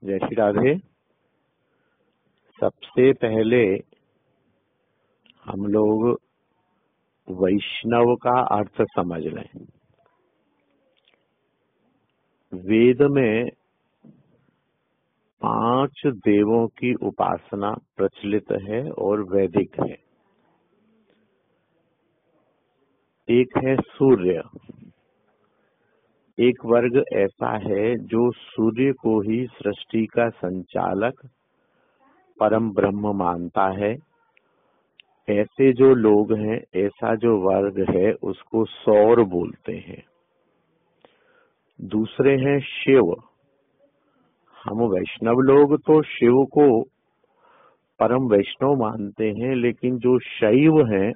जय श्री राधे। सबसे पहले हम लोग वैष्णव का अर्थ समझ लें। वेद में 5 देवों की उपासना प्रचलित है और वैदिक है। एक है सूर्य। एक वर्ग ऐसा है जो सूर्य को ही सृष्टि का संचालक परम ब्रह्म मानता है। ऐसे जो लोग हैं, ऐसा जो वर्ग है, उसको सौर बोलते हैं। दूसरे हैं शिव। हम वैष्णव लोग तो शिव को परम वैष्णव मानते हैं, लेकिन जो शैव हैं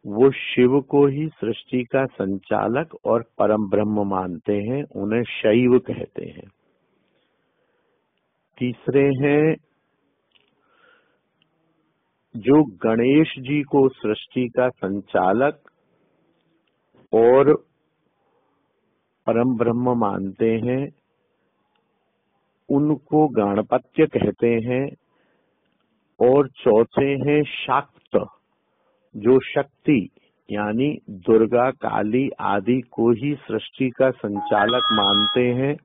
वो शिव को ही सृष्टि का संचालक और परम ब्रह्म मानते हैं, उन्हें शैव कहते हैं। तीसरे हैं जो गणेश जी को सृष्टि का संचालक और परम ब्रह्म मानते हैं, उनको गणपत्य कहते हैं। और चौथे हैं शाक्त, जो शक्ति यानी दुर्गा काली आदि को ही सृष्टि का संचालक मानते हैं,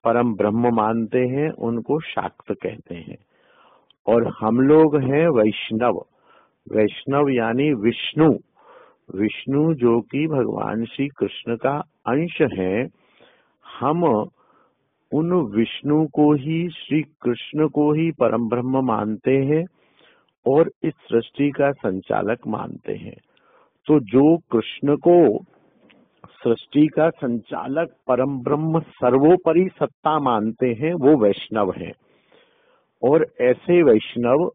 परम ब्रह्म मानते हैं, उनको शाक्त कहते हैं। और हम लोग हैं वैष्णव। वैष्णव यानी विष्णु। विष्णु जो कि भगवान श्री कृष्ण का अंश है। हम उन विष्णु को ही, श्री कृष्ण को ही परम ब्रह्म मानते हैं और इस सृष्टि का संचालक मानते हैं। तो जो कृष्ण को सृष्टि का संचालक परम ब्रह्म सर्वोपरि सत्ता मानते हैं, वो वैष्णव हैं। और ऐसे वैष्णव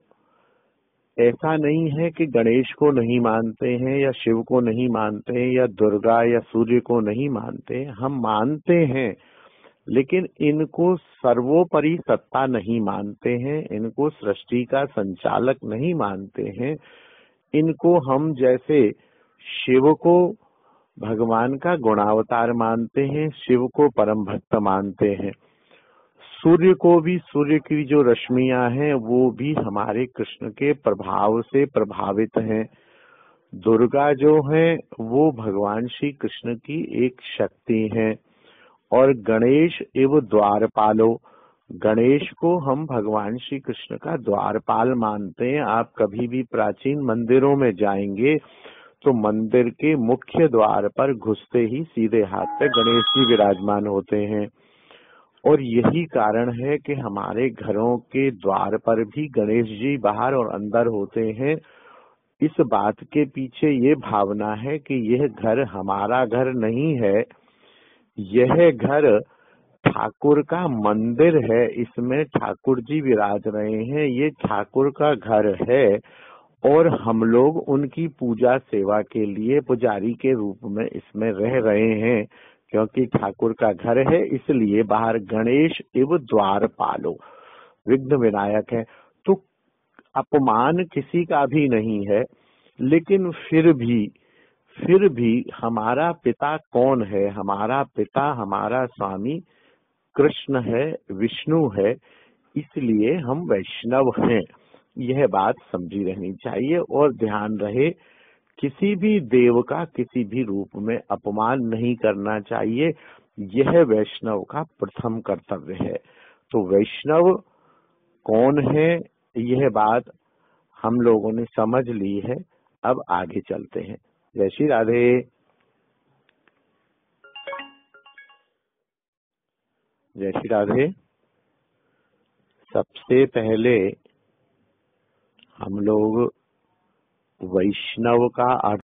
ऐसा नहीं है कि गणेश को नहीं मानते हैं या शिव को नहीं मानते हैं या दुर्गा या सूर्य को नहीं मानते। हम मानते हैं, लेकिन इनको सर्वोपरि सत्ता नहीं मानते हैं, इनको सृष्टि का संचालक नहीं मानते हैं। इनको हम जैसे शिव को भगवान का गुणावतार मानते हैं, शिव को परम भक्त मानते हैं। सूर्य को भी, सूर्य की जो रश्मियां हैं वो भी हमारे कृष्ण के प्रभाव से प्रभावित हैं। दुर्गा जो है वो भगवान श्री कृष्ण की एक शक्ति है। और गणेश एवं द्वारपालो, गणेश को हम भगवान श्री कृष्ण का द्वारपाल मानते हैं। आप कभी भी प्राचीन मंदिरों में जाएंगे तो मंदिर के मुख्य द्वार पर घुसते ही सीधे हाथ पे गणेश जी विराजमान होते हैं। और यही कारण है कि हमारे घरों के द्वार पर भी गणेश जी बाहर और अंदर होते हैं। इस बात के पीछे ये भावना है कि यह घर हमारा घर नहीं है, यह घर ठाकुर का मंदिर है, इसमें ठाकुर जी विराज रहे हैं, ये ठाकुर का घर है। और हम लोग उनकी पूजा सेवा के लिए पुजारी के रूप में इसमें रह रहे हैं। क्योंकि ठाकुर का घर है, इसलिए बाहर गणेश एवं द्वारपालो, विघ्न विनायक है। तो अपमान किसी का भी नहीं है, लेकिन फिर भी हमारा पिता कौन है? हमारा पिता, हमारा स्वामी कृष्ण है, विष्णु है, इसलिए हम वैष्णव हैं। यह बात समझी रहनी चाहिए और ध्यान रहे, किसी भी देव का किसी भी रूप में अपमान नहीं करना चाहिए। यह वैष्णव का प्रथम कर्तव्य है। तो वैष्णव कौन है, यह बात हम लोगों ने समझ ली है। अब आगे चलते हैं। जय श्री राधे। जय श्री राधे। सबसे पहले हम लोग वैष्णव का अर्थ